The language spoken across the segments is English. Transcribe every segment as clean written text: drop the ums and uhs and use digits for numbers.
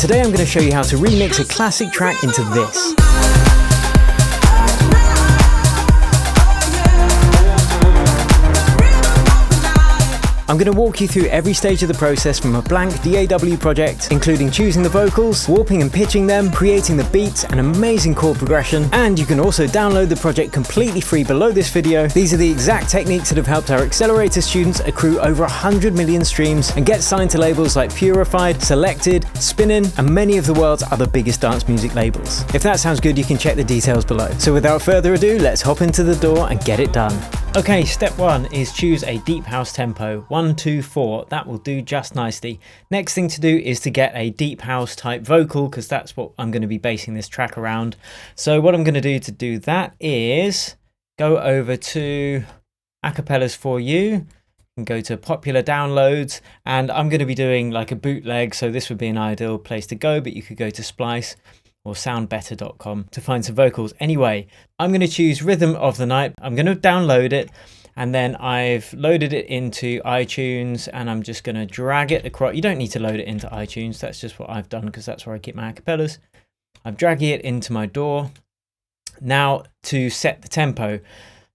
Today I'm going to show you how to remix a classic track into this. I'm going to walk you through every stage of the process from a blank DAW project, including choosing the vocals, warping and pitching them, creating the beats, and amazing chord progression, and you can also download the project completely free below this video. These are the exact techniques that have helped our accelerator students accrue over 100 million streams and get signed to labels like Purified, Selected, Spinnin', and many of the world's other biggest dance music labels. If that sounds good, you can check the details below. So without further ado, let's hop into the door and get it done. Okay, step one is choose a deep house tempo. 1, 2, 4, that will do just nicely. Next thing to do is to get a deep house type vocal, because that's what I'm going to be basing this track around. So what I'm going to do that is go over to Acapellas for You and go to popular downloads, and I'm going to be doing like a bootleg, so this would be an ideal place to go, but you could go to Splice or soundbetter.com to find some vocals. Anyway, I'm going to choose Rhythm of the Night. I'm going to download it, and then I've loaded it into iTunes, and I'm just going to drag it across. You don't need to load it into iTunes. That's just what I've done because that's where I keep my acapellas. I'm dragging it into my DAW. Now to set the tempo.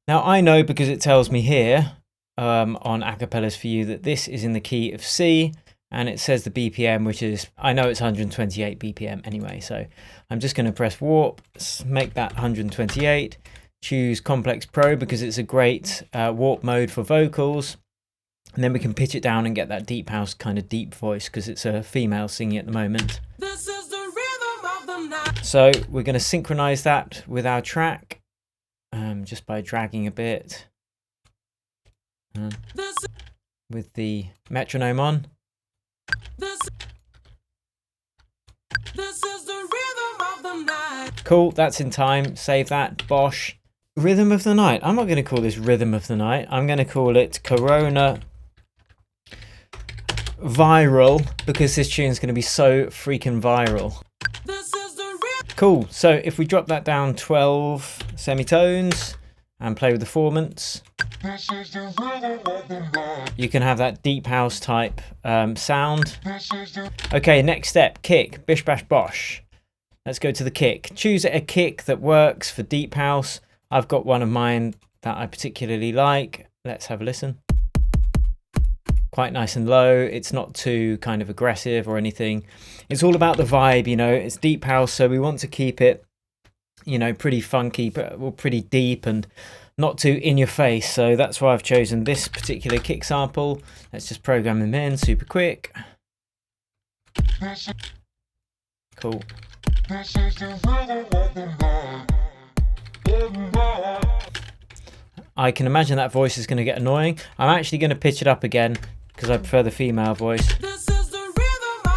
Now I know because it tells me here on Acapellas for You that this is in the key of C, and it says the BPM, which is, I know it's 128 BPM anyway, so I'm just going to press warp, make that 128, choose Complex Pro because it's a great warp mode for vocals, and then we can pitch it down and get that deep house kind of deep voice because it's a female singing at the moment. This is the rhythm of the night. So we're going to synchronize that with our track just by dragging a bit with the metronome on. This is the rhythm of the night. Cool, that's in time. Save that. Bosh. Rhythm of the Night. I'm not going to call this Rhythm of the Night. I'm going to call it Corona Viral because this tune's going to be so freaking viral. This is the cool. So if we drop that down 12 semitones and play with the formants, you can have that deep house type sound. Okay, next step, kick, bish bash bosh. Let's go to the kick. Choose a kick that works for deep house. I've got one of mine that I particularly like. Let's have a listen. Quite nice and low. It's not too kind of aggressive or anything. It's all about the vibe, you know. It's deep house, so we want to keep it, you know, pretty funky, but pretty deep and not too in your face. So that's why I've chosen this particular kick sample. Let's just program them in super quick. Cool. I can imagine that voice is going to get annoying. I'm actually going to pitch it up again because I prefer the female voice.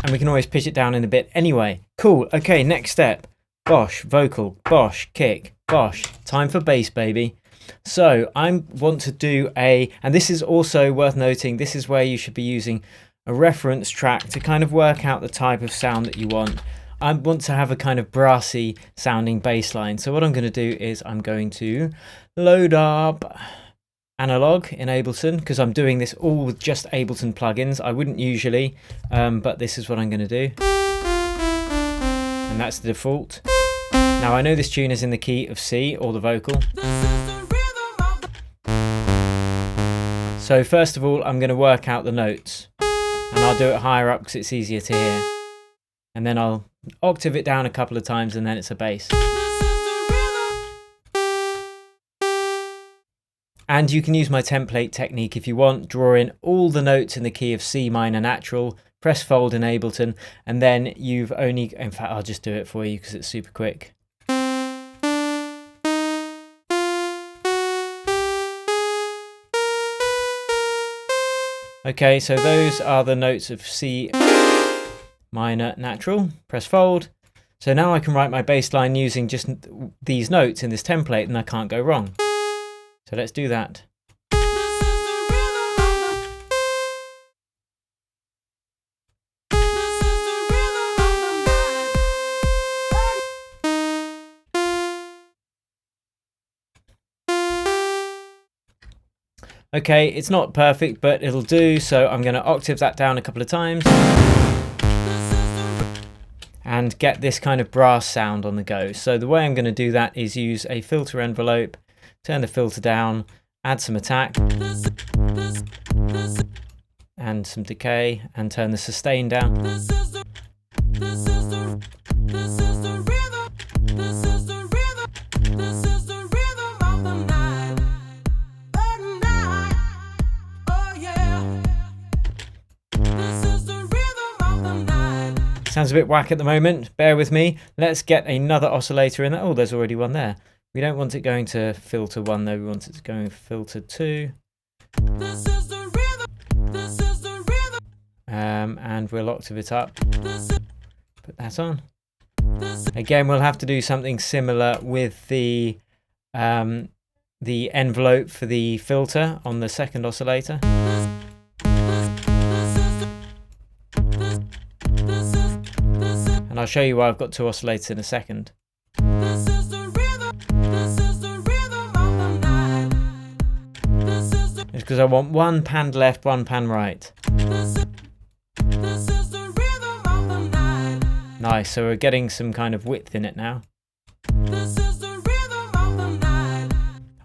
And we can always pitch it down in a bit anyway. Cool. Okay, next step. Bosh, vocal, bosh, kick, bosh. Time for bass, baby. So I want to do and this is also worth noting, this is where you should be using a reference track to kind of work out the type of sound that you want. I want to have a kind of brassy sounding bass line. So what I'm going to do is I'm going to load up Analog in Ableton because I'm doing this all with just Ableton plugins. I wouldn't usually, but this is what I'm going to do. And that's the default. Now I know this tune is in the key of C, or the vocal. So first of all, I'm going to work out the notes. And I'll do it higher up because it's easier to hear. And then I'll octave it down a couple of times and then it's a bass. And you can use my template technique if you want. Draw in all the notes in the key of C minor natural, press fold in Ableton, and then you've only, in fact, I'll just do it for you because it's super quick. Okay, so those are the notes of C minor natural. Press fold. So now I can write my bass line using just these notes in this template and I can't go wrong. So let's do that. Okay, it's not perfect, but it'll do. So I'm going to octave that down a couple of times. and get this kind of brass sound on the go. So the way I'm going to do that is use a filter envelope, turn the filter down, add some attack and some decay, and turn the sustain down. Sounds a bit whack at the moment, bear with me. Let's get another oscillator in there. Oh, there's already one there. We don't want it going to filter 1 though, we want it to go in filter 2. And we'll octave it up. Put that on. Again, we'll have to do something similar with the envelope for the filter on the second oscillator. And I'll show you why I've got 2 oscillators in a second. It's because I want 1 pan left, 1 pan right. Nice, so we're getting some kind of width in it now.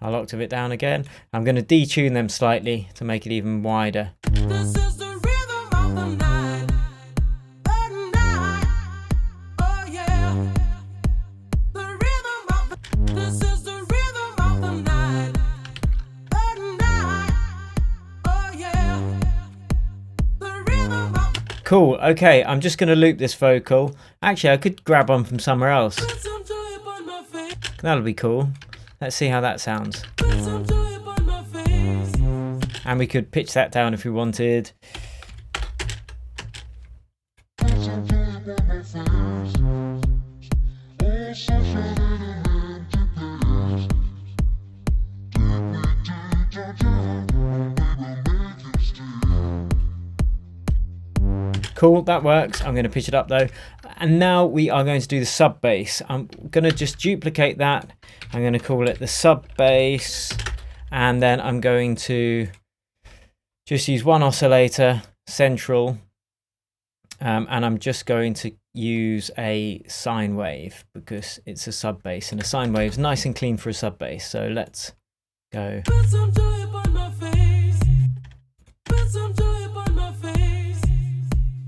I'll octave it down again. I'm going to detune them slightly to make it even wider. Cool, okay, I'm just going to loop this vocal. Actually, I could grab one from somewhere else. That'll be cool. Let's see how that sounds. And we could pitch that down if we wanted. Cool, that works. I'm going to pitch it up though. And now we are going to do the sub bass. I'm going to just duplicate that. I'm going to call it the sub bass. And then I'm going to just use 1 oscillator, central. And I'm just going to use a sine wave because it's a sub bass. And a sine wave is nice and clean for a sub bass. So let's go.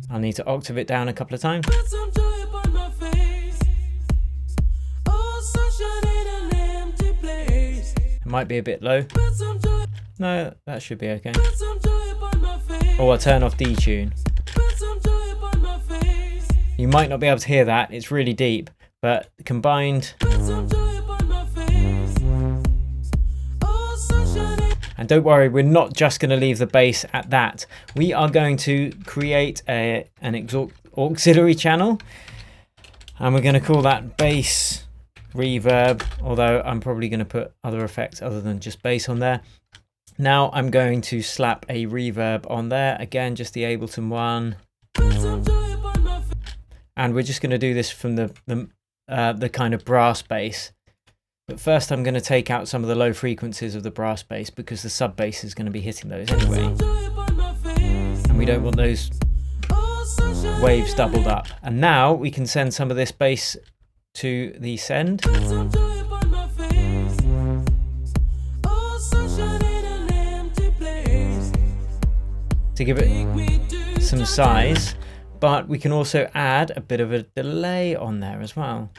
I'll need to octave it down a couple of times. It might be a bit low. No, that should be okay. Or I'll turn off detune. You might not be able to hear that, it's really deep, but combined. And don't worry, we're not just going to leave the bass at that. We are going to create an auxiliary channel. And we're going to call that bass reverb. Although I'm probably going to put other effects other than just bass on there. Now I'm going to slap a reverb on there. Again, just the Ableton one. And we're just going to do this from the kind of brass bass. But first I'm going to take out some of the low frequencies of the brass bass because the sub bass is going to be hitting those anyway. And we don't want those waves doubled up. And now we can send some of this bass to the send. To give it some size, but we can also add a bit of a delay on there as well.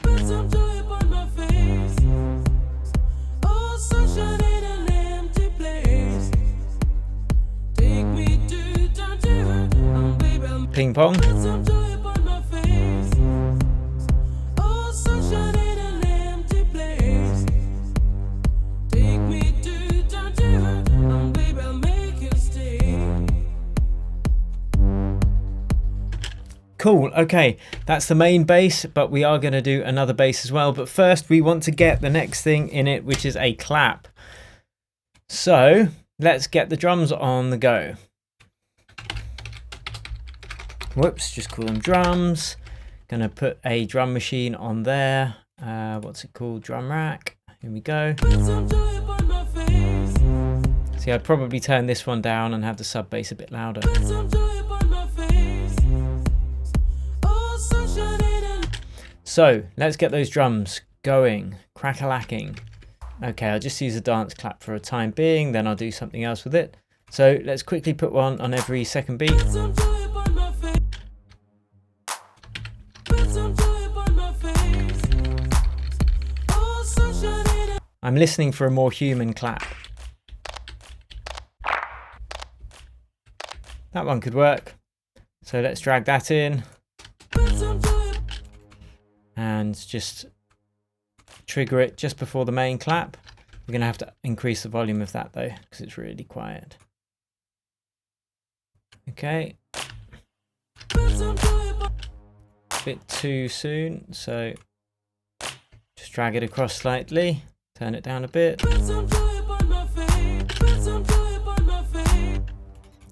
Ping pong. Cool, okay, that's the main bass, but we are going to do another bass as well. But first we want to get the next thing in it, which is a clap. So let's get the drums on the go. Whoops, just call them drums. Gonna put a drum machine on there. What's it called? Drum rack. Here we go. See, I'd probably turn this one down and have the sub bass a bit louder. So let's get those drums going, crack-a-lacking. Okay, I'll just use a dance clap for a time being, then I'll do something else with it. So let's quickly put one on every second beat. I'm listening for a more human clap. That one could work. So let's drag that in. And just trigger it just before the main clap. We're going to have to increase the volume of that though, because it's really quiet. Okay. A bit too soon, so just drag it across slightly, turn it down a bit.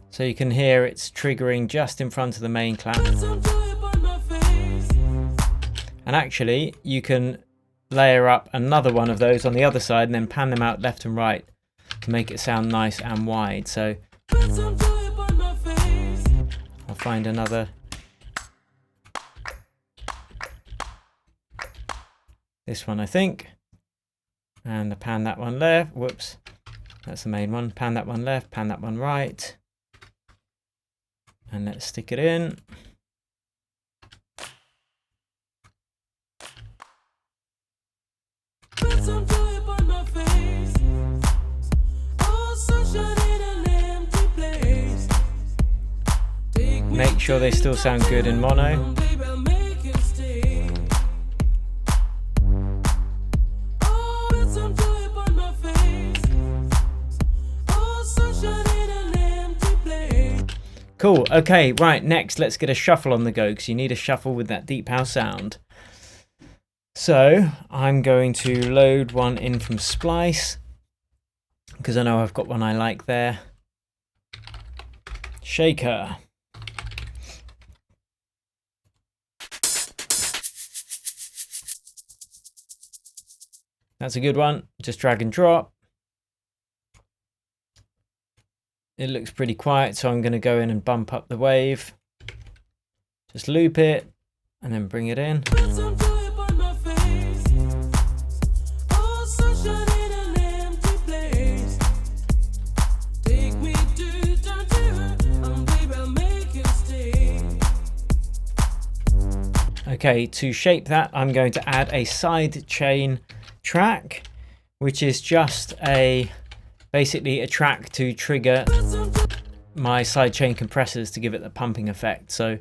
So you can hear it's triggering just in front of the main clap. And actually, you can layer up another one of those on the other side and then pan them out left and right to make it sound nice and wide. So I'll find another. This one, I think. And I'll pan that one left. Whoops. That's the main one. Pan that one left, pan that one right. And let's stick it in. Make sure they still sound good in mono. Cool, okay, right, next let's get a shuffle on the go, because you need a shuffle with that deep house sound. So I'm going to load one in from Splice, because I know I've got one I like there. Shaker. That's a good one, just drag and drop. It looks pretty quiet, so I'm going to go in and bump up the wave. Just loop it and then bring it in. Okay, to shape that, I'm going to add a sidechain track, which is just basically a track to trigger my sidechain compressors to give it the pumping effect. So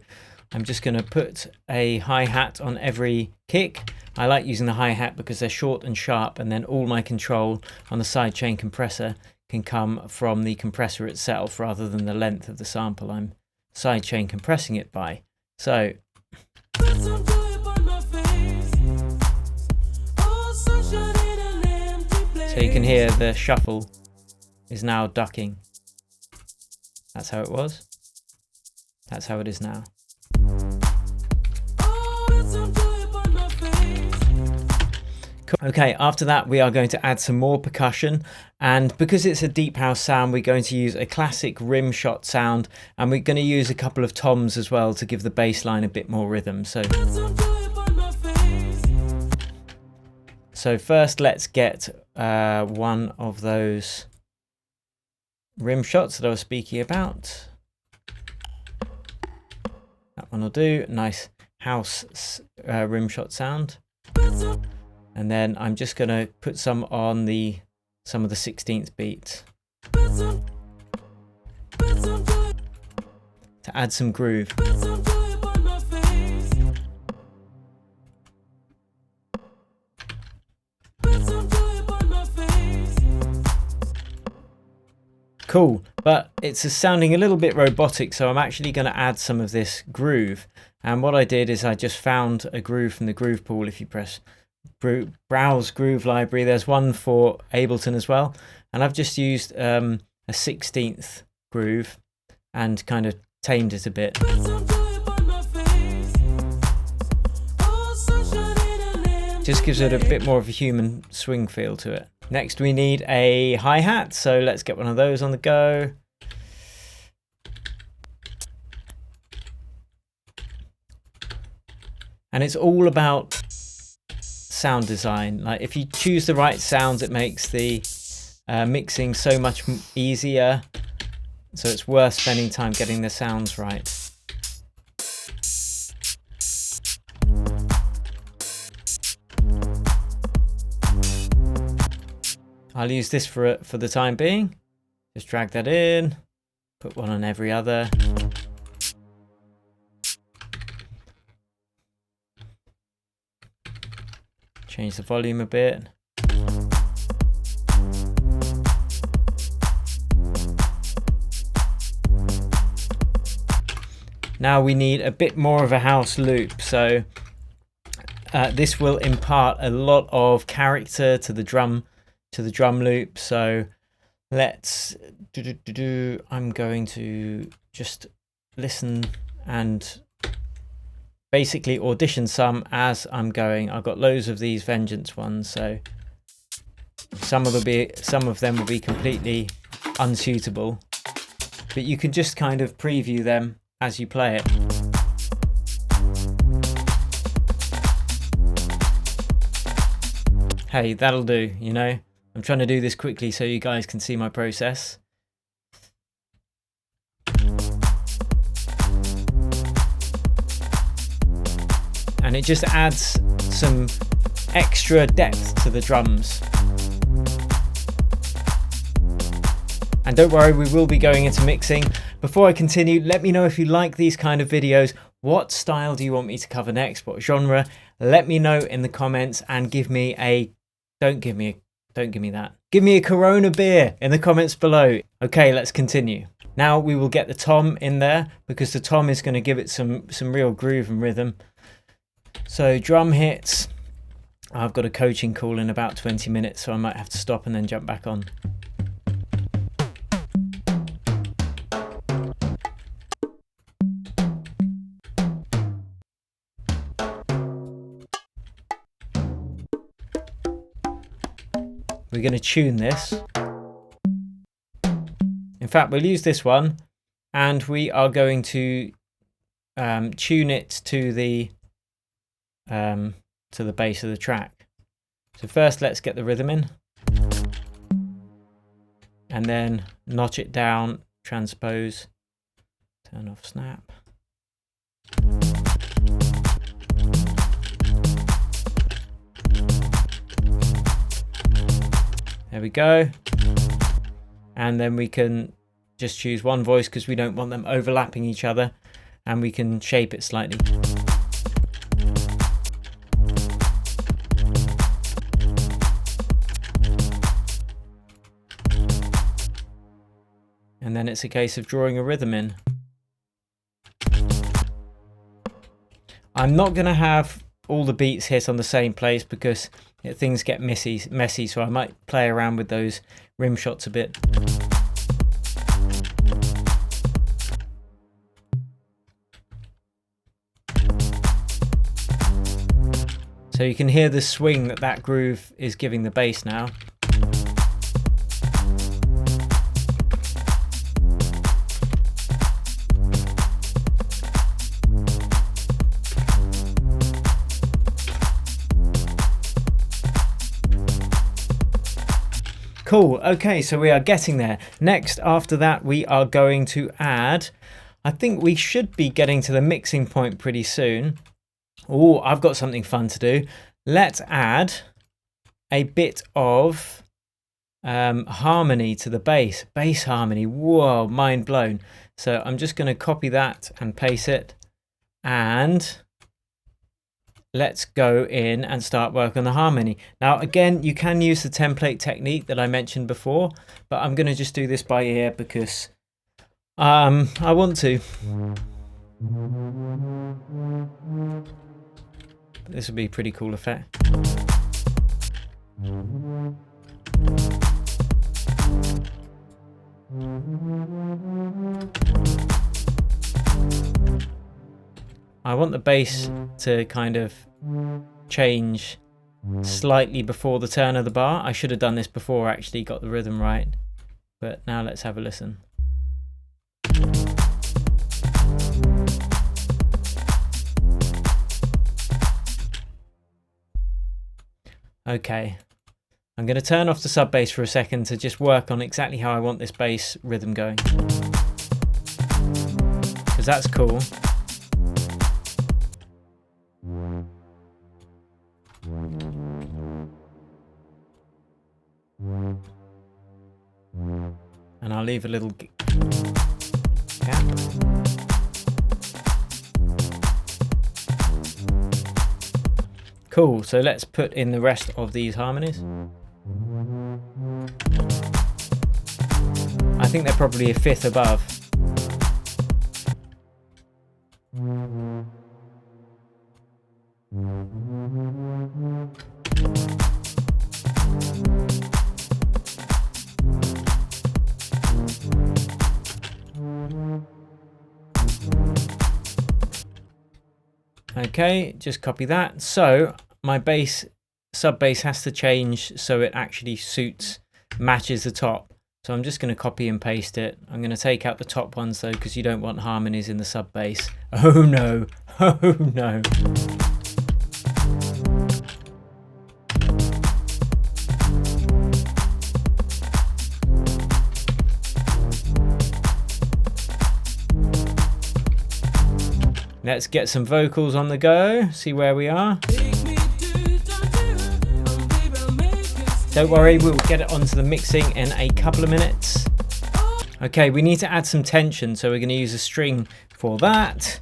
I'm just going to put a hi-hat on every kick. I like using the hi-hat because they're short and sharp, and then all my control on the sidechain compressor can come from the compressor itself rather than the length of the sample I'm sidechain compressing it by. So you can hear the shuffle is now ducking. That's how it was. That's how it is now. Cool. Okay, after that we are going to add some more percussion, and because it's a deep house sound, we're going to use a classic rim shot sound, and we're going to use a couple of toms as well to give the bass line a bit more rhythm. So first let's get one of those rim shots that I was speaking about. That one will do. Nice house rim shot sound. And then I'm just going to put some on some of the 16th beat to add some groove. Cool, but it's sounding a little bit robotic, so I'm actually going to add some of this groove. And what I did is I just found a groove from the groove pool. If you press browse groove library, there's one for Ableton as well, and I've just used a 16th groove and kind of tamed it a bit. Just gives it a bit more of a human swing feel to it. Next we need a hi-hat, so let's get one of those on the go. And it's all about sound design. Like if you choose the right sounds, it makes the mixing so much easier. So it's worth spending time getting the sounds right. I'll use this for the time being. Just drag that in, put one on every other. Change the volume a bit. Now we need a bit more of a house loop, so this will impart a lot of character to the drum loop. So let's I'm going to just listen and basically audition some as I'm going. I've got loads of these Vengeance ones, so some of them will be completely unsuitable, but you can just kind of preview them as you play it. Hey, that'll do, you know. I'm trying to do this quickly so you guys can see my process. And it just adds some extra depth to the drums. And don't worry, we will be going into mixing. Before I continue, let me know if you like these kind of videos. What style do you want me to cover next? What genre? Let me know in the comments, and give me a give me a Corona beer in the comments below. Okay, let's continue. Now we will get the tom in there, because the tom is going to give it some real groove and rhythm. So drum hits. I've got a coaching call in about 20 minutes, so I might have to stop and then jump back on. We're going to tune this. In fact, we'll use this one, and we are going to tune it to the bass of the track. So first, let's get the rhythm in, and then notch it down, transpose, turn off snap. There we go. And then we can just choose one voice because we don't want them overlapping each other, and we can shape it slightly. And then it's a case of drawing a rhythm in. I'm not going to have all the beats hit on the same place because things get messy, so I might play around with those rim shots a bit. So you can hear the swing that groove is giving the bass now. Cool, okay, so we are getting there. Next, after that, we are going to add, I think we should be getting to the mixing point pretty soon. Oh, I've got something fun to do. Let's add a bit of harmony to the bass harmony. Whoa, mind blown. So I'm just going to copy that and paste it, and let's go in and start work on the harmony. Now, again, you can use the template technique that I mentioned before, but I'm going to just do this by ear because I want to. This would be a pretty cool effect. I want the bass to kind of change slightly before the turn of the bar. I should have done this before I actually got the rhythm right, but now let's have a listen. Okay, I'm going to turn off the sub bass for a second to just work on exactly how I want this bass rhythm going, because that's cool. And I'll leave a little gap. Cool, so let's put in the rest of these harmonies. I think they're probably a fifth above. Okay, just copy that. So my bass, sub bass has to change so it actually matches the top. So I'm just going to copy and paste it. I'm going to take out the top ones though, because you don't want harmonies in the sub bass. Oh no, oh no. Let's get some vocals on the go, see where we are. Don't worry, we'll get it onto the mixing in a couple of minutes. Okay, we need to add some tension, so we're going to use a string for that.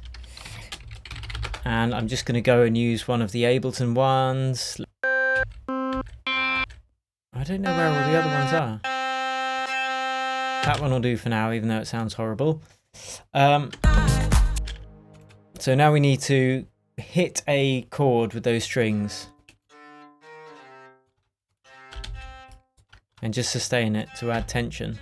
And I'm just going to go and use one of the Ableton ones. I don't know where all the other ones are. That one will do for now, even though it sounds horrible. So now we need to hit a chord with those strings and just sustain it to add tension.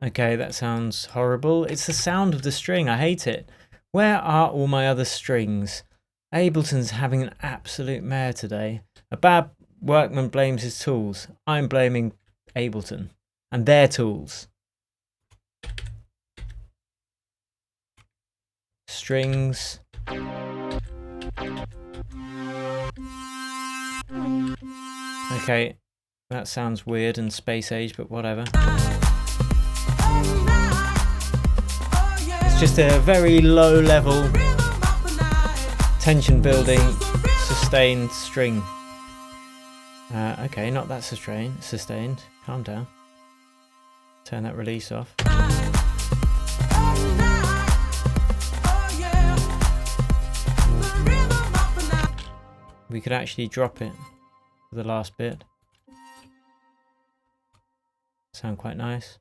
Okay, that sounds horrible. It's the sound of the string. I hate it. Where are all my other strings? Ableton's having an absolute mare today. A bad workman blames his tools. I'm blaming Ableton and their tools. Strings. Okay, that sounds weird and space age, but whatever. It's just a very low level tension building sustained string. Okay, not that sustained. Calm down. Turn that release off. We could actually drop it for the last bit. Sound quite nice.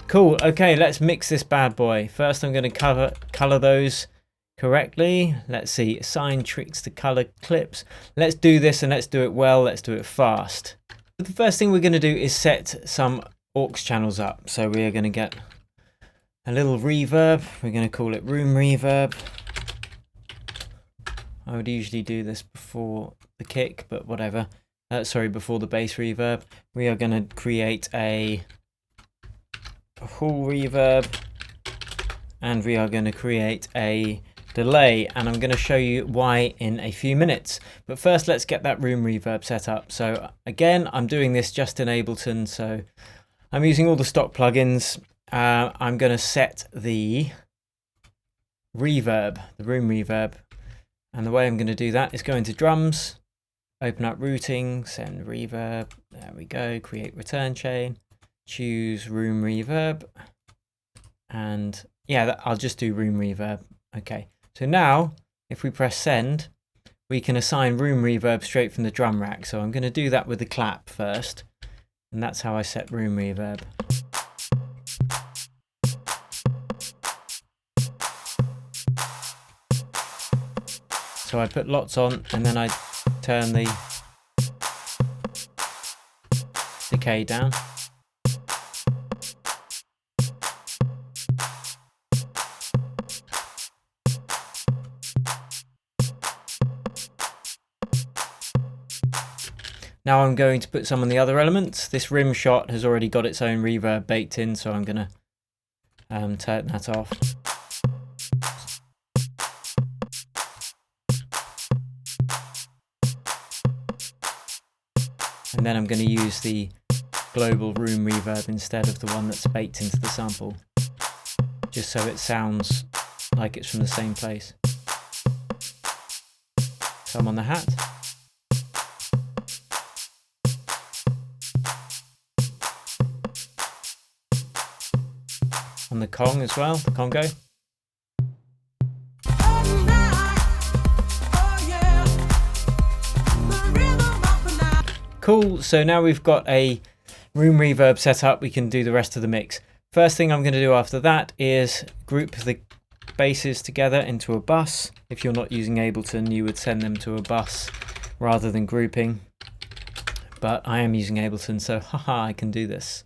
Cool, okay, let's mix this bad boy. First I'm going to color those correctly. Let's see, assign tricks to color clips. Let's do this and let's do it well, let's do it fast. The first thing we're going to do is set some aux channels up. So we are going to get a little reverb. We're going to call it room reverb. I would usually do this before the kick, but whatever. Sorry, before the bass reverb. We are going to create a hall reverb, and we are going to create a delay, and I'm going to show you why in a few minutes. But first let's get that room reverb set up. So again, I'm doing this just in Ableton, so I'm using all the stock plugins. I'm going to set the reverb, the room reverb, and the way I'm going to do that is go into drums, open up routing, send reverb, there we go, create return chain, choose room reverb, and yeah, I'll just do room reverb. Okay, so now if we press send, we can assign room reverb straight from the drum rack. So I'm going to do that with the clap first, and that's how I set room reverb. So I put lots on, and then I turn the decay down. Now I'm going to put some on the other elements. This rim shot has already got its own reverb baked in, so I'm going to turn that off. And then I'm going to use the global room reverb instead of the one that's baked into the sample, just so it sounds like it's from the same place. So I'm on the hat. On the Kong as well, the Congo. Cool, so now we've got a room reverb set up, we can do the rest of the mix. First thing I'm going to do after that is group the basses together into a bus. If you're not using Ableton, you would send them to a bus rather than grouping. But I am using Ableton, so haha, I can do this.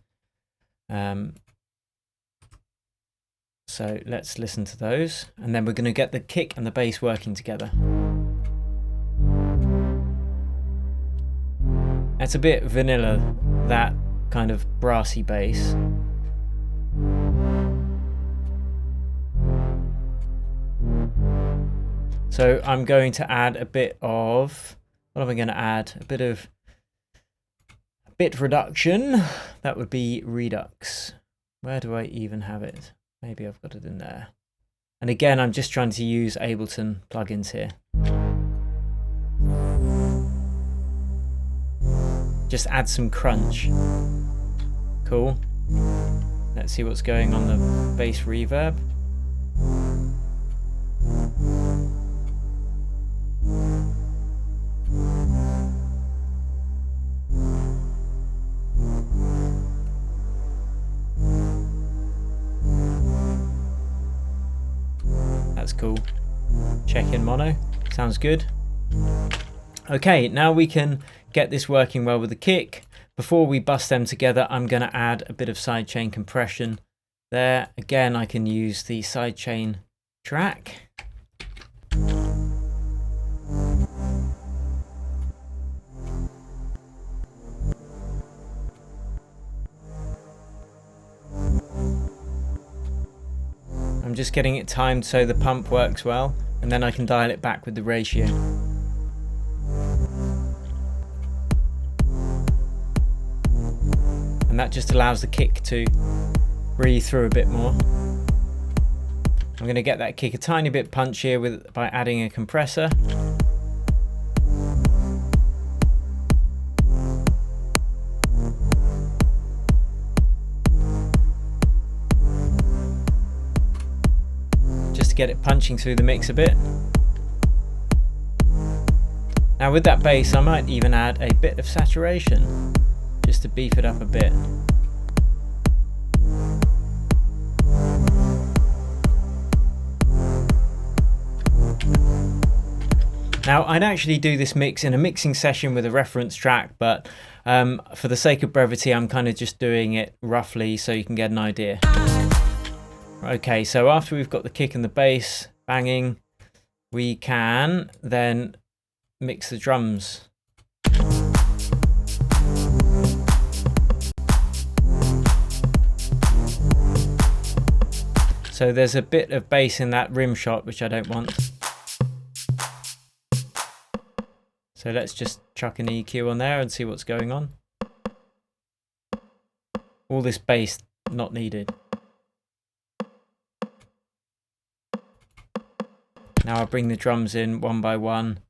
So let's listen to those, and then we're going to get the kick and the bass working together. It's a bit vanilla, that kind of brassy bass. So I'm going to add a bit of, what am I going to add? A bit of bit reduction. That would be Redux. Where do I even have it? Maybe I've got it in there. And again, I'm just trying to use Ableton plugins here. Just add some crunch. Cool. Let's see what's going on the bass reverb. That's cool. Check in mono. Sounds good. Okay, now we can get this working well with the kick. Before we bust them together, I'm going to add a bit of sidechain compression there. Again, I can use the sidechain track. I'm just getting it timed so the pump works well, and then I can dial it back with the ratio. And that just allows the kick to breathe through a bit more. I'm going to get that kick a tiny bit punchier by adding a compressor. Just to get it punching through the mix a bit. Now with that bass, I might even add a bit of saturation, just to beef it up a bit. Now I'd actually do this mix in a mixing session with a reference track, but for the sake of brevity I'm kind of just doing it roughly so you can get an idea. Okay, so after we've got the kick and the bass banging, we can then mix the drums. So there's a bit of bass in that rim shot, which I don't want. So let's just chuck an EQ on there and see what's going on. All this bass not needed. Now I'll bring the drums in one by one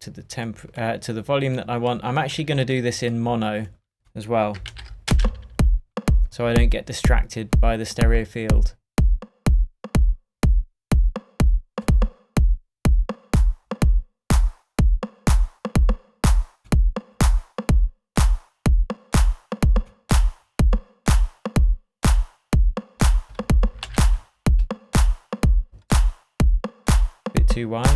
to the volume that I want. I'm actually going to do this in mono as well, so I don't get distracted by the stereo field. too wide.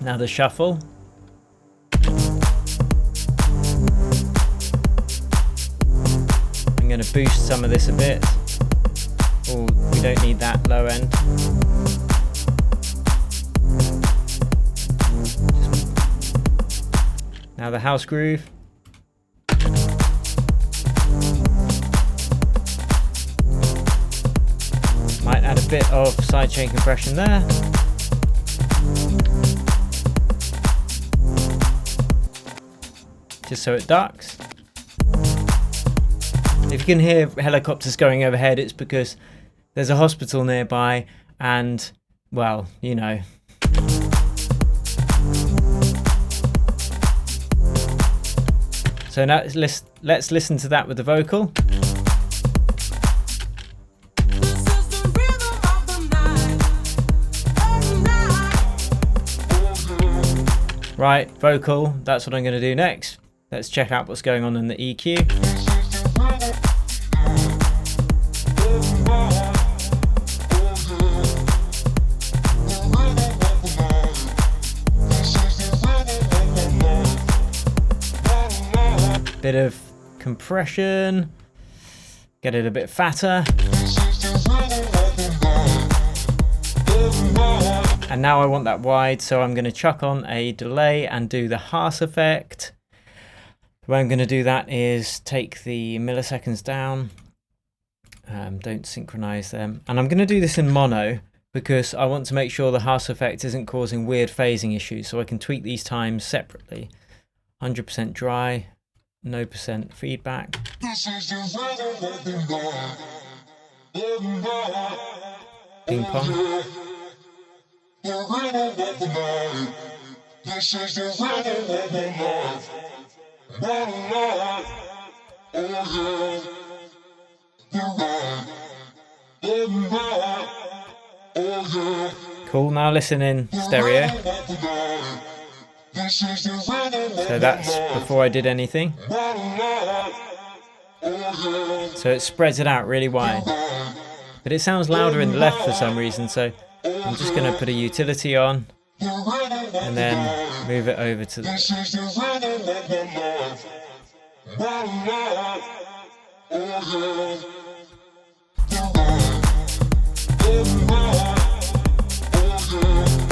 Now the shuffle. I'm going to boost some of this a bit. Oh, we don't need that low end. Now the house groove. Might add a bit of sidechain compression there. Just so it ducks. If you can hear helicopters going overhead, it's because there's a hospital nearby and, well, you know. So now let's listen to that with the vocal. Right, vocal, that's what I'm going to do next. Let's check out what's going on in the EQ. Bit of compression, get it a bit fatter. And now I want that wide, so I'm going to chuck on a delay and do the Haas effect. The way I'm going to do that is take the milliseconds down, don't synchronize them, and I'm going to do this in mono because I want to make sure the Haas effect isn't causing weird phasing issues, so I can tweak these times separately. 100% dry, no percent feedback. Ping pong. Cool, now listen in stereo. So that's before I did anything. So it spreads it out really wide. But it sounds louder in the left for some reason, so I'm just going to put a utility on and then move it over to the...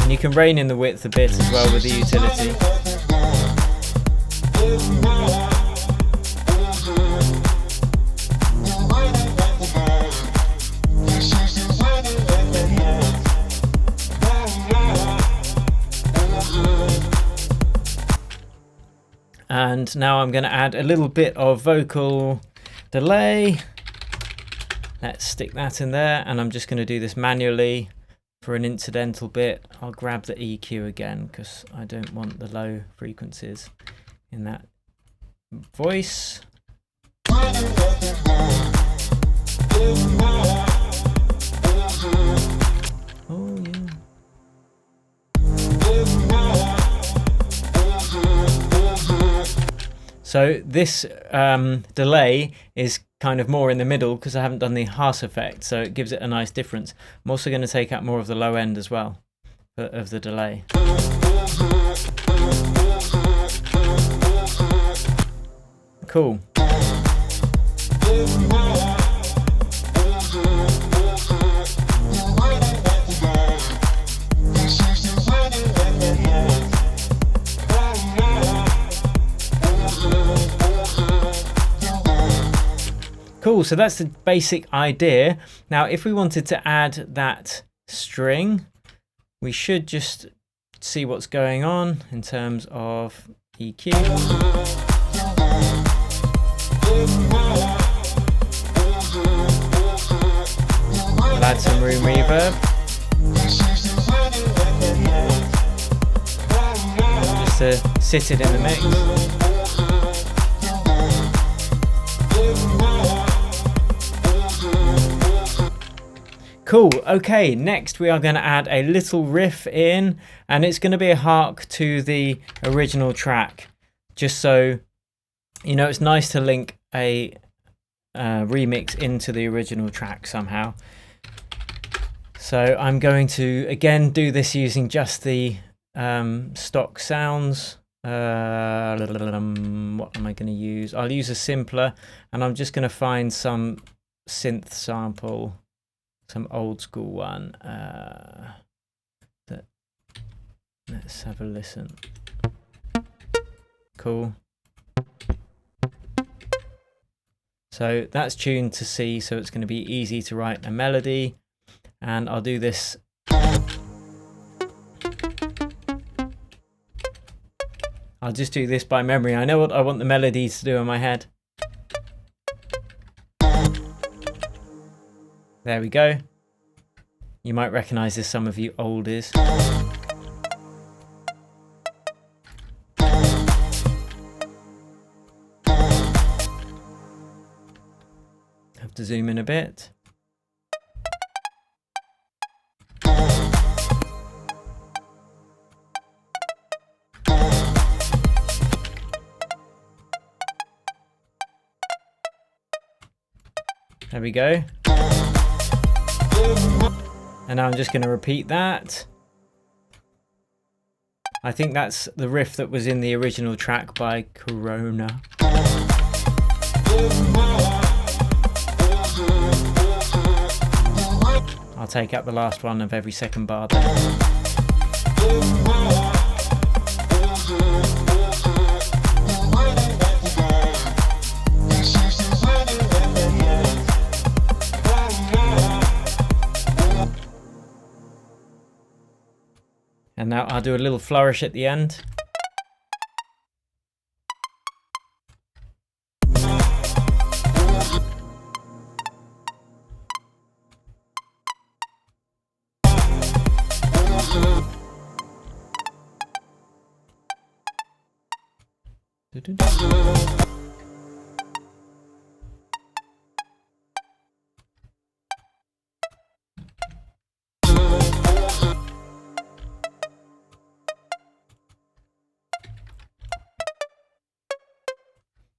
And you can rein in the width a bit as well with the utility. And now I'm going to add a little bit of vocal delay. Let's stick that in there, and I'm just going to do this manually for an incidental bit. I'll grab the EQ again because I don't want the low frequencies in that voice. Oh yeah. So this delay is kind of more in the middle because I haven't done the Haas effect, so it gives it a nice difference. I'm also going to take out more of the low end as well of the delay. Cool. Cool, so that's the basic idea. Now, if we wanted to add that string, we should just see what's going on in terms of EQ. We'll add some room reverb. to sit it in the mix. Cool, okay, next we are going to add a little riff in, and it's going to be a hark to the original track, just so you know. It's nice to link a remix into the original track somehow. So I'm going to again do this using just the stock sounds. What am I going to use? I'll use a simpler, and I'm just going to find some synth sample, some old school one. Let's have a listen. Cool. So that's tuned to C, so it's going to be easy to write a melody. And I'll do this. I'll just do this by memory. I know what I want the melody to do in my head. There we go. You might recognize this, some of you oldies. Have to zoom in a bit. There we go. And now I'm just going to repeat that. I think that's the riff that was in the original track by Corona. I'll take out the last one of every second bar there. And now I'll do a little flourish at the end.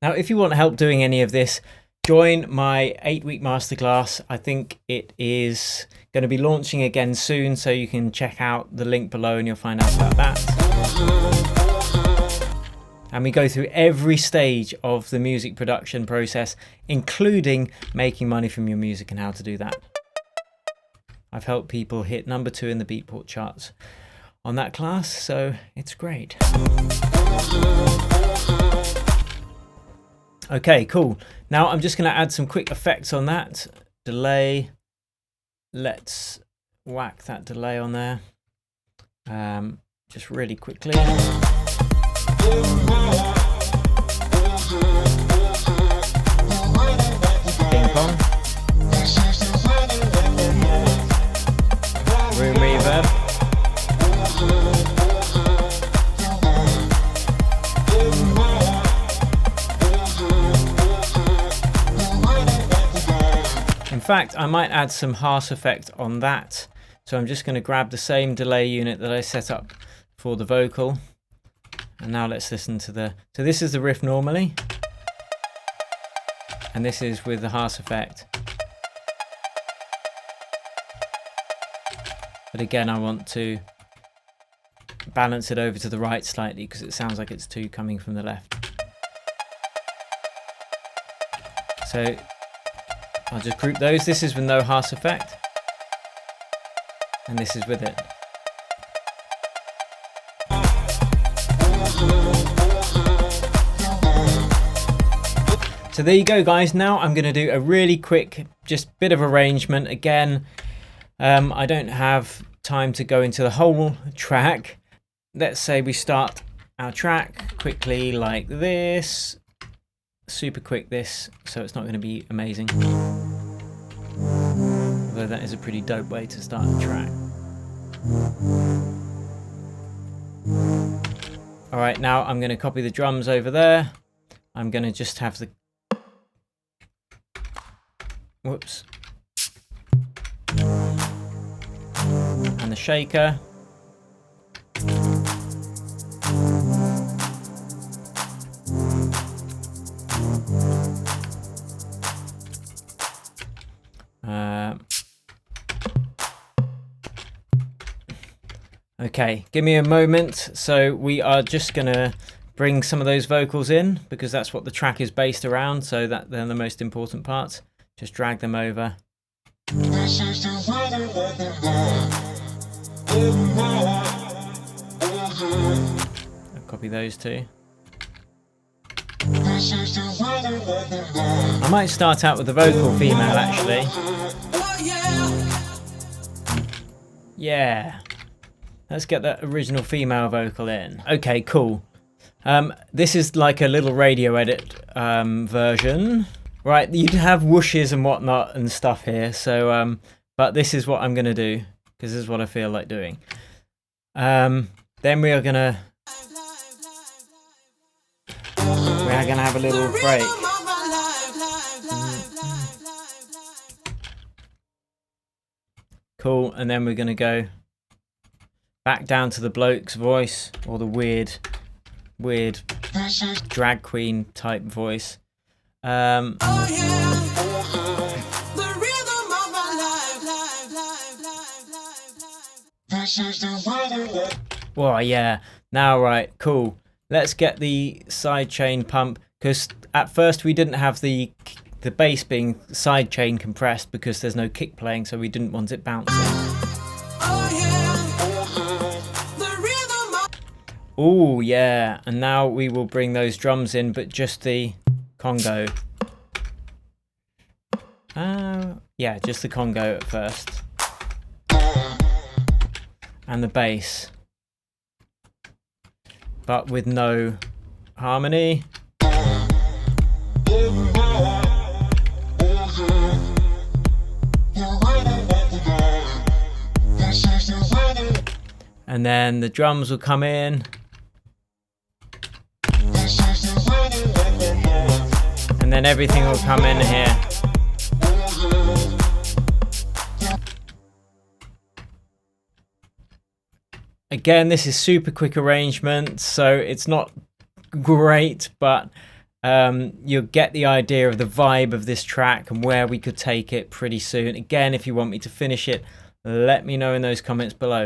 Now, if you want help doing any of this, join my 8-week masterclass. I think it is going to be launching again soon, so you can check out the link below and you'll find out about that. And we go through every stage of the music production process, including making money from your music and how to do that. I've helped people hit #2 in the Beatport charts on that class, so it's great. Okay, cool. Now I'm just going to add some quick effects on that. Delay. Let's whack that delay on there. Just really quickly. Ping pong. Room reverb. In fact, I might add some harsh effect on that. So I'm just going to grab the same delay unit that I set up for the vocal. And now let's listen to the... So this is the riff normally. And this is with the harsh effect. But again, I want to balance it over to the right slightly because it sounds like it's too coming from the left. So I'll just group those. This is with no harsh effect. And this is with it. So there you go, guys. Now I'm going to do a really quick, just bit of arrangement. Again, I don't have time to go into the whole track. Let's say we start our track quickly like this. Super quick this, so it's not going to be amazing. Although that is a pretty dope way to start the track. All right, now I'm going to copy the drums over there. I'm going to just have the... Whoops. And the shaker. Okay, give me a moment. So we are just gonna bring some of those vocals in because that's what the track is based around, so that they're the most important parts. Just drag them over. I'll copy those two. I might start out with the vocal female actually. Yeah. Let's get that original female vocal in. Okay, cool. This is like a little radio edit version. Right, you'd have whooshes and whatnot and stuff here. So, but this is what I'm gonna do because this is what I feel like doing. Then we are gonna have a little break. Cool, and then we're gonna go back down to the bloke's voice, or the weird drag queen type voice. Well, yeah. Now, right, cool. Let's get the sidechain pump, because at first we didn't have the bass being sidechain compressed because there's no kick playing, so we didn't want it bouncing. Oh yeah, and now we will bring those drums in, but just the Congo. Yeah, just the Congo at first. And the bass. But with no harmony. And then the drums will come in. And then everything will come in here. Again, this is super quick arrangement, so it's not great, but you'll get the idea of the vibe of this track and where we could take it pretty soon. Again, if you want me to finish it, let me know in those comments below.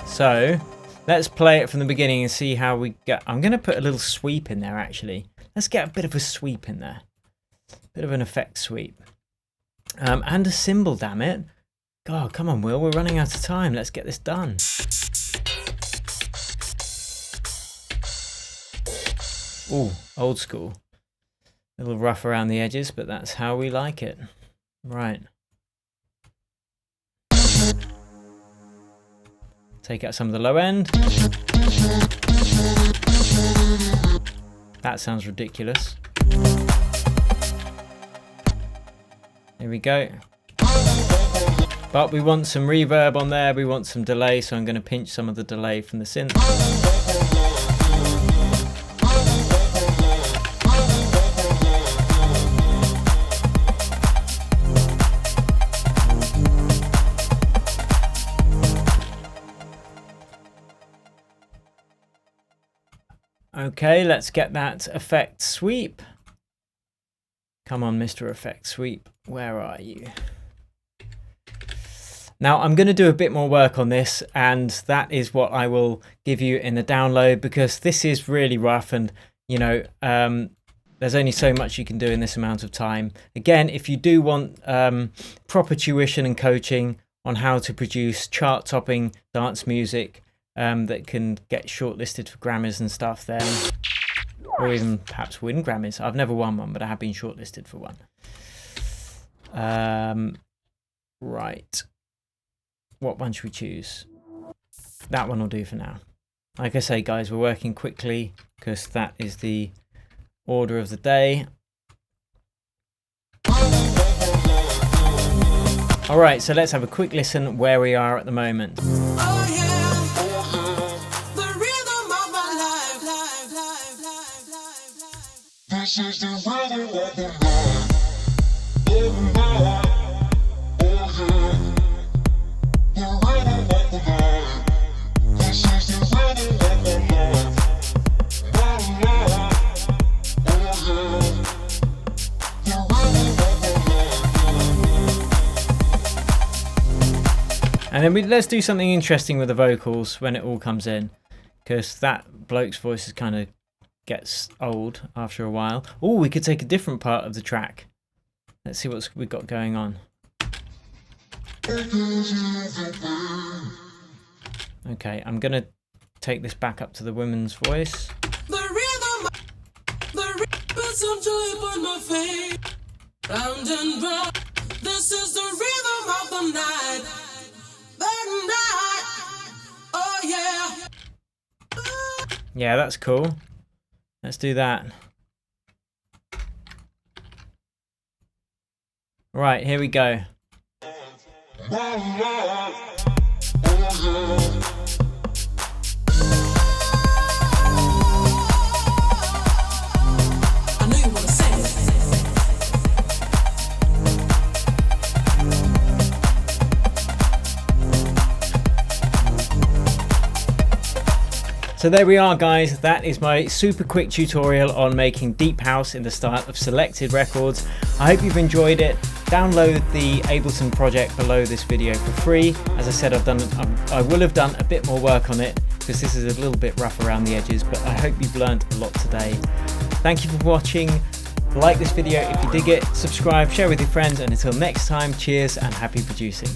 So let's play it from the beginning and see how we get. I'm going to put a little sweep in there actually. Let's get a bit of a sweep in there. Bit of an effect sweep. And a cymbal, damn it. God, come on, Will. We're running out of time. Let's get this done. Ooh, old school. A little rough around the edges, but that's how we like it. Right. Take out some of the low end. That sounds ridiculous. There we go. But we want some reverb on there, we want some delay, so I'm going to pinch some of the delay from the synth. Okay, let's get that effect sweep. Come on, Mr. Effect Sweep, where are you? Now I'm going to do a bit more work on this, and that is what I will give you in the download, because this is really rough, and you know, there's only so much you can do in this amount of time. Again, if you do want proper tuition and coaching on how to produce chart-topping dance music that can get shortlisted for Grammys and stuff, then, or even perhaps win Grammys. I've never won one, but I have been shortlisted for one. Right. What one should we choose? That one will do for now. Like I say, guys, we're working quickly because that is the order of the day. All right, so let's have a quick listen where we are at the moment. This is the rhythm of the night. Oh, night. Oh, yeah. The rhythm of the night. This is the rhythm of the night. Oh, night. Oh, yeah. The rhythm of the night. And then let's do something interesting with the vocals when it all comes in, because that bloke's voice is kind of gets old after a while. Oh, we could take a different part of the track. Let's see what we've got going on. Okay, I'm gonna take this back up to the women's voice. The rhythm is some joy upon my face. Round and round, this is the rhythm of the night. The night, oh yeah. Yeah, that's cool. Let's do that. Right, here we go. I know you wanna say it. So there we are, guys. That is my super quick tutorial on making deep house in the style of Selected Records. I hope you've enjoyed it. Download the Ableton project below this video for free. As I said, I will have done a bit more work on it because this is a little bit rough around the edges, but I hope you've learned a lot today. Thank you for watching. Like this video if you dig it, subscribe, share with your friends, and until next time, cheers and happy producing.